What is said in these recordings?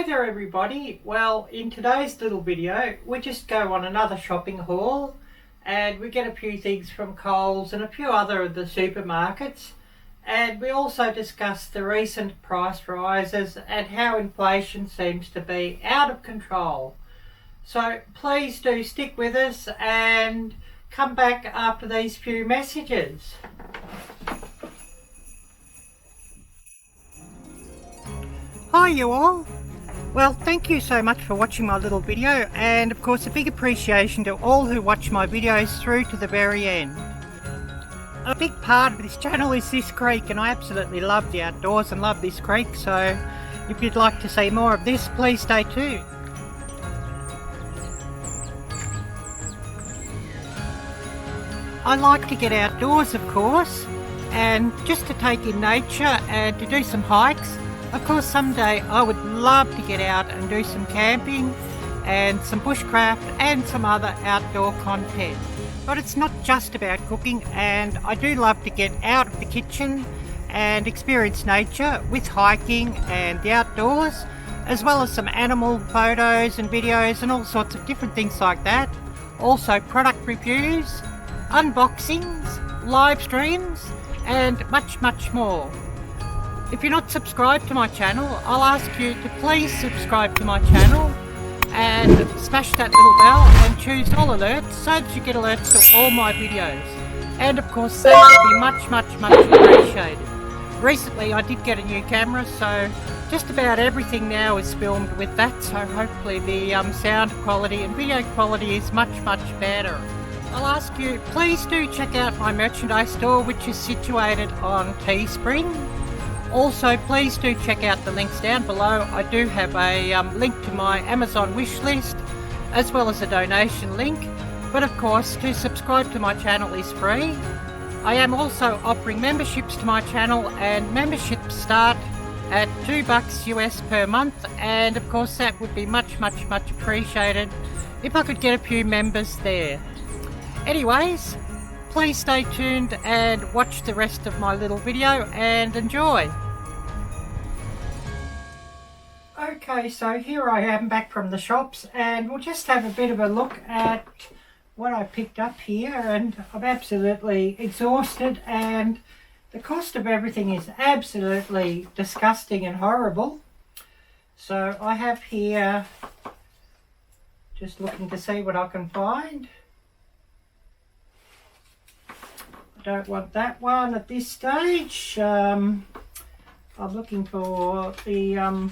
there everybody. Well, in today's little video we just go on another shopping haul and we get a few things from Coles and a few other of the supermarkets, and we also discuss the recent price rises and how inflation seems to be out of control. So please do stick with us and come back after these few messages. Hi you all. Well, thank you so much for watching my little video, and of course a big appreciation to all who watch my videos through to the very end. A big part of this channel is this creek, and I absolutely love the outdoors and love this creek, so if you'd like to see more of this, please stay tuned. I like to get outdoors, of course, and just to take in nature and to do some hikes. Of course, someday I would love to get out and do some camping and some bushcraft and some other outdoor content. But it's not just about cooking, and I do love to get out of the kitchen and experience nature with hiking and the outdoors, as well as some animal photos and videos and all sorts of different things like that. Also product reviews, unboxings, live streams and much more. If you're not subscribed to my channel, I'll ask you to please subscribe to my channel and smash that little bell and choose all alerts so that you get alerts to all my videos. And of course that would be much appreciated. Recently I did get a new camera, so just about everything now is filmed with that, so hopefully the sound quality and video quality is much better. I'll ask you, please do check out my merchandise store, which is situated on Teespring. Also, please do check out the links down below. I do have a link to my Amazon wish list, as well as a donation link. But of course, to subscribe to my channel is free. I am also offering memberships to my channel, and memberships start at $2 US per month. And of course, that would be much appreciated if I could get a few members there. Anyways, please stay tuned and watch the rest of my little video and enjoy. Okay, so here I am back from the shops, and we'll just have a bit of a look at what I picked up here, and I'm absolutely exhausted and the cost of everything is absolutely disgusting and horrible. So I have here, just looking to see what I can find. I don't want that one at this stage. I'm looking for the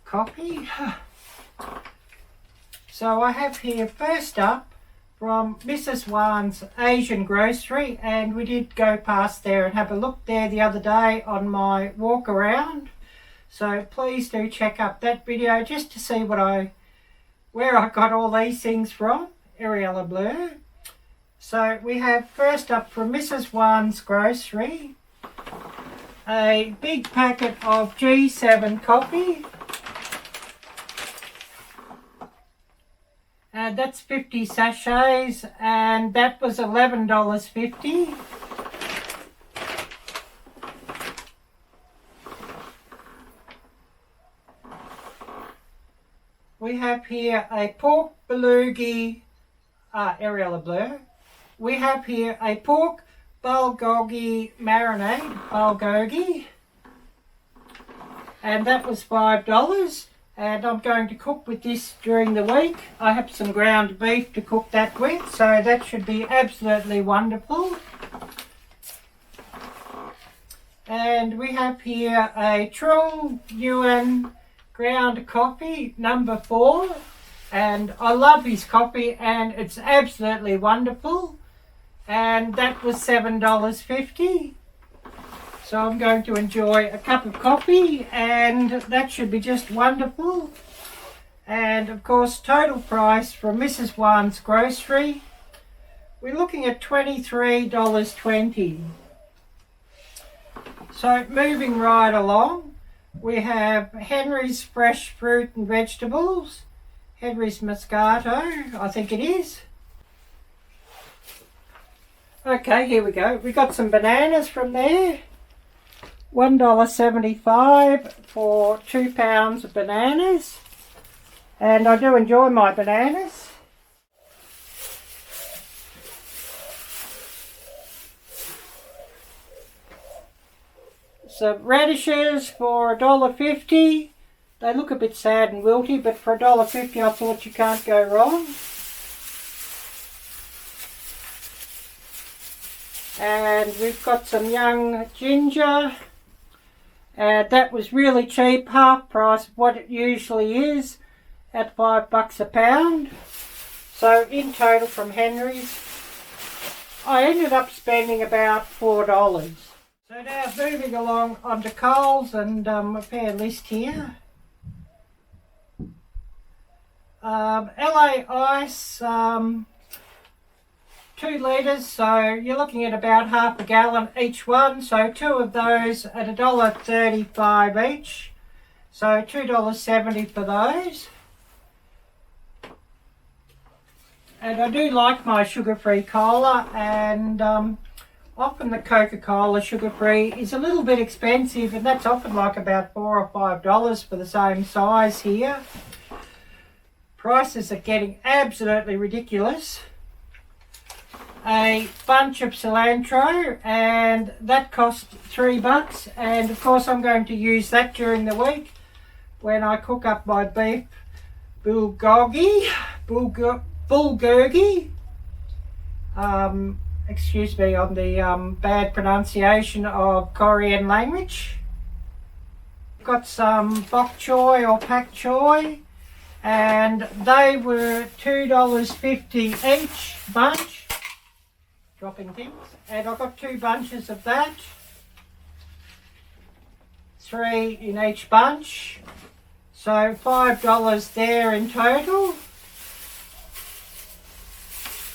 copy. So I have here, first up, from Mrs. Wan's Asian Grocery, and we did go past there and have a look there the other day on my walk around. So please do check up that video just to see where I got all these things from. Arielle-Viking. So we have first up from Mrs. Wan's Grocery, a big packet of G7 coffee. And that's 50 sachets, and that was $11.50. We have here a pork bulgogi, Arielle-Viking. We have here a pork bulgogi marinade, and that was $5. And I'm going to cook with this during the week. I have some ground beef to cook that with, so that should be absolutely wonderful. And we have here a Trung Nguyen ground coffee, number 4. And I love his coffee and it's absolutely wonderful. And that was $7.50. So I'm going to enjoy a cup of coffee, and that should be just wonderful. And of course, total price from Mrs. Wan's Grocery, we're looking at $23.20. So moving right along, we have Henry's Fresh Fruit and Vegetables, Henry's Moscato, I think it is. Okay, here we go. We got some bananas from there. $1.75 for 2 pounds of bananas, and I do enjoy my bananas. Some radishes for $1.50. They look a bit sad and wilty, but for $1.50 I thought you can't go wrong. And we've got some young ginger. That was really cheap, half price of what it usually is, at $5 a pound. So in total from Henry's, I ended up spending about $4. So now moving along onto Coles, and a fair list here. LA Ice, 2 litres, so you're looking at about half a gallon each one, so 2 of those at $1.35 each, so $2.70 for those. And I do like my sugar-free cola, and often the Coca-Cola sugar-free is a little bit expensive, and that's often like about $4 or $5 for the same size here. Prices are getting absolutely ridiculous. A bunch of cilantro, and that cost $3, and of course I'm going to use that during the week when I cook up my beef bulgogi. Excuse me on the bad pronunciation of Korean language. Got some bok choy or pak choy, and they were $2.50 each bunch. Dropping things. And I got 2 bunches of that. 3 in each bunch. So $5 there in total.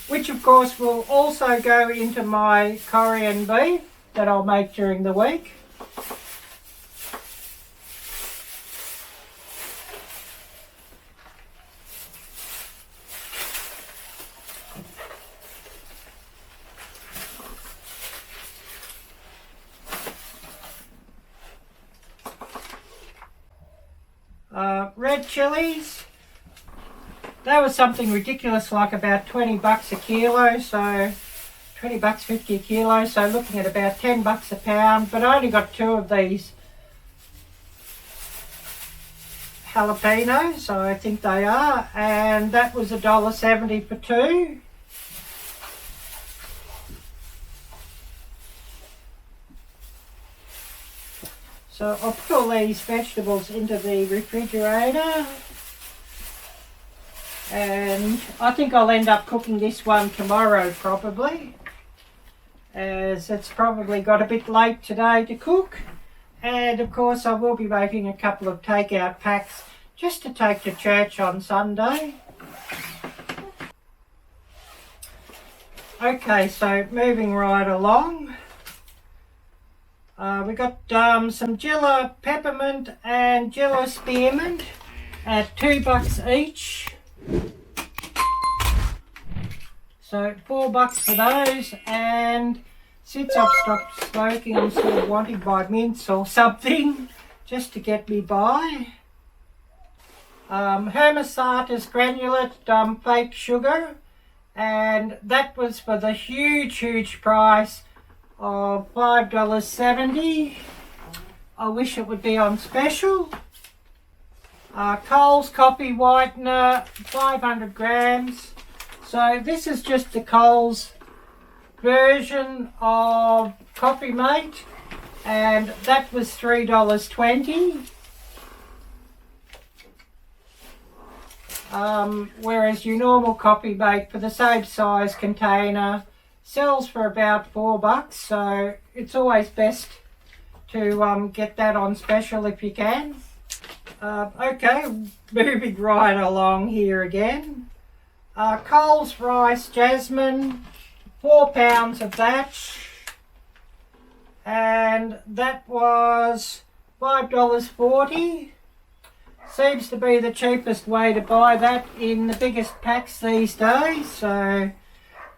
Which of course will also go into my Korean beef that I'll make during the week. Red chilies, that was something ridiculous, like about $20 a kilo, so $20.50 a kilo, so looking at about $10 a pound, but I only got 2 of these jalapenos, so I think they are, and that was $1.70 for 2. So I'll put all these vegetables into the refrigerator, and I think I'll end up cooking this one tomorrow probably, as it's probably got a bit late today to cook. And of course I will be making a couple of takeout packs just to take to church on Sunday. Okay, so moving right along. We got some Gila Peppermint and Gila Spearmint at $2 each. So $4 for those, and since I've stopped smoking I'm sort of wanting my mints or something just to get me by. Hermesata's granulate fake sugar, and that was for the huge price of $5.70. I wish it would be on special. Coles coffee whitener, 500 grams. So this is just the Coles version of Coffee Mate, and that was $3.20. Whereas your normal Coffee Mate for the same size container sells for about $4, so it's always best to get that on special if you can. Okay, moving right along here again. Coles rice jasmine, 4 pounds of that, and that was $5.40. Seems to be the cheapest way to buy that in the biggest packs these days, so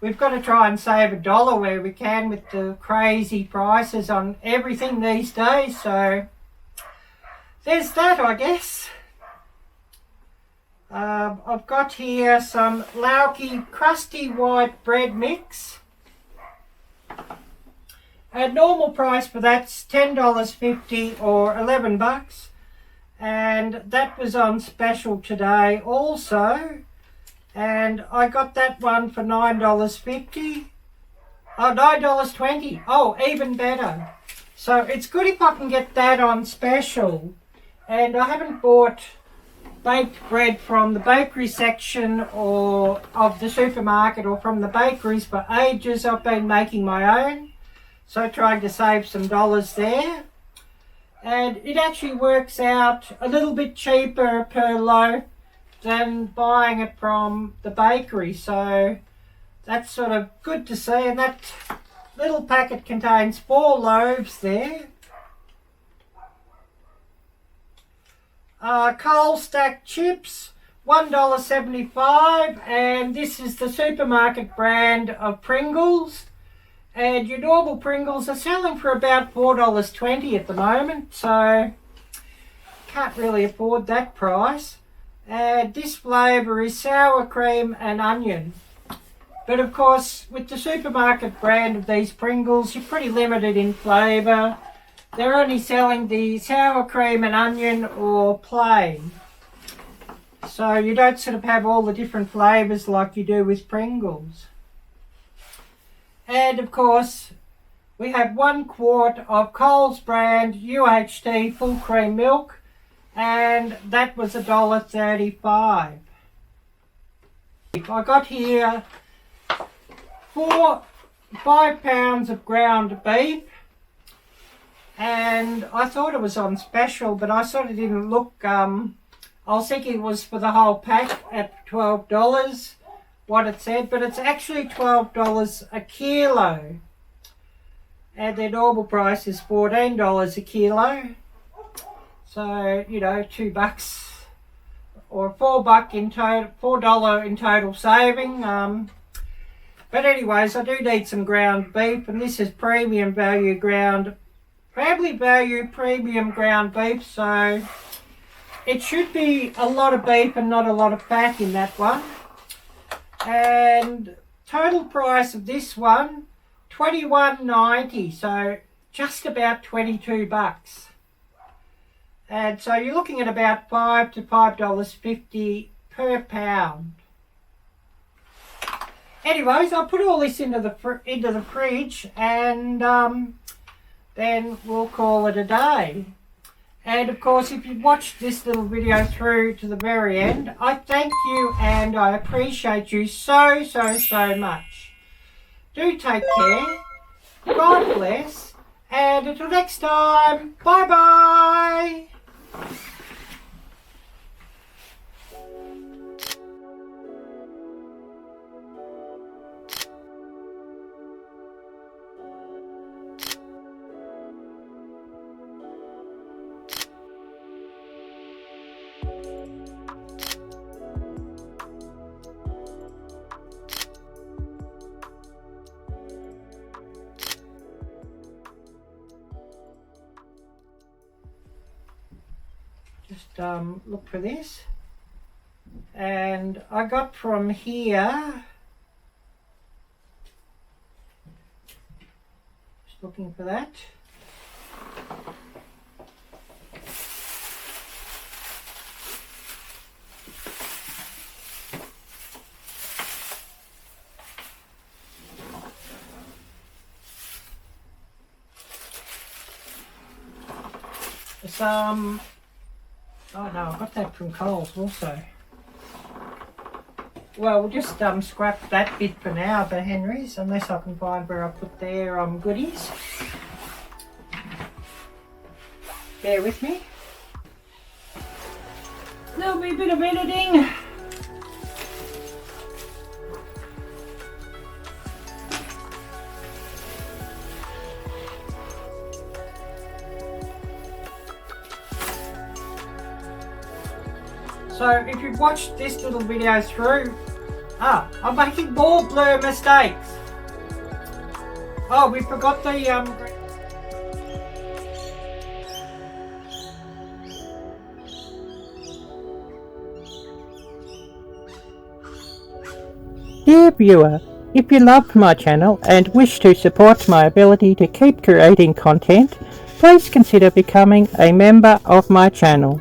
we've got to try and save $1 where we can with the crazy prices on everything these days. So there's that, I guess. I've got here some Lauki crusty white bread mix. At normal price for that's $10.50 or $11, and that was on special today also, and I got that one for $9.50. Oh, $9.20. Oh, even better. So it's good if I can get that on special. And I haven't bought baked bread from the bakery section or of the supermarket or from the bakeries for ages. I've been making my own, so trying to save some dollars there. And it actually works out a little bit cheaper per loaf than buying it from the bakery, so that's sort of good to see. And that little packet contains 4 loaves there. Coal stack chips, $1.75, and this is the supermarket brand of Pringles. And your normal Pringles are selling for about $4.20 at the moment, so can't really afford that price. And this flavour is sour cream and onion. But of course, with the supermarket brand of these Pringles, you're pretty limited in flavour. They're only selling the sour cream and onion or plain. So you don't sort of have all the different flavours like you do with Pringles. And of course, we have 1 quart of Coles brand UHT full cream milk, and that was $1.35. I got here 5 pounds of ground beef, and I thought it was on special, but I sort of didn't look. I was thinking it was for the whole pack at $12, what it said, but it's actually $12 a kilo, and their normal price is $14 a kilo. So, you know, $2 or $4 in total, $4 in total saving. But anyways, I do need some ground beef, and this is premium value ground, family value premium ground beef, so it should be a lot of beef and not a lot of fat in that one. And total price of this one, $21.90, so just about $22. And so you're looking at about $5 to $5.50 per pound. Anyways, I'll put all this into the fridge, and then we'll call it a day. And of course, if you've watched this little video through to the very end, I thank you and I appreciate you so much. Do take care. God bless. And until next time, bye bye. Just look for this, and I got from here, just looking for that. Some oh no, I got that from Coles also. Well, we'll just scrap that bit for now, the Henrys, unless I can find where I put their goodies. Bear with me. There'll be a bit of editing. So if you've watched this little video through, I'm making more blur mistakes. Oh, we forgot the Dear viewer, if you loved my channel and wish to support my ability to keep creating content, please consider becoming a member of my channel.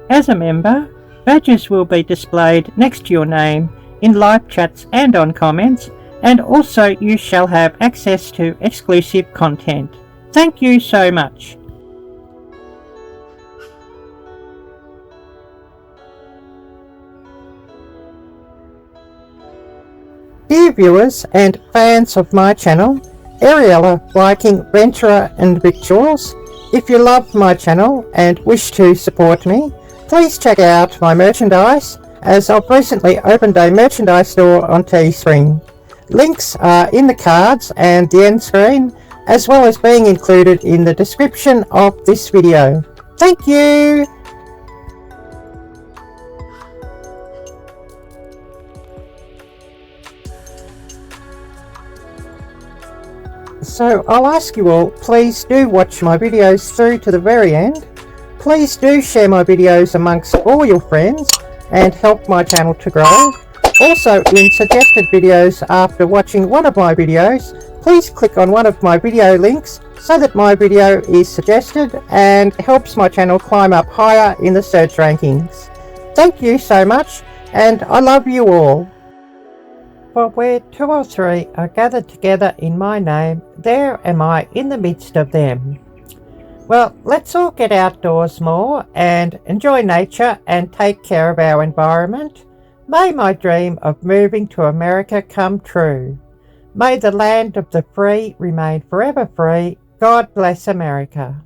As a member, badges will be displayed next to your name in live chats and on comments, and also you shall have access to exclusive content. Thank you so much. Dear viewers and fans of my channel, Arielle-Viking Venturer N Victuals, if you love my channel and wish to support me, please check out my merchandise, as I've recently opened a merchandise store on Teespring. Links are in the cards and the end screen, as well as being included in the description of this video. Thank you! So I'll ask you all, please do watch my videos through to the very end. Please do share my videos amongst all your friends and help my channel to grow. Also, in suggested videos after watching one of my videos, please click on one of my video links so that my video is suggested and helps my channel climb up higher in the search rankings. Thank you so much, and I love you all. For where two or three are gathered together in my name, there am I in the midst of them. Well, let's all get outdoors more and enjoy nature and take care of our environment. May my dream of moving to America come true. May the land of the free remain forever free. God bless America.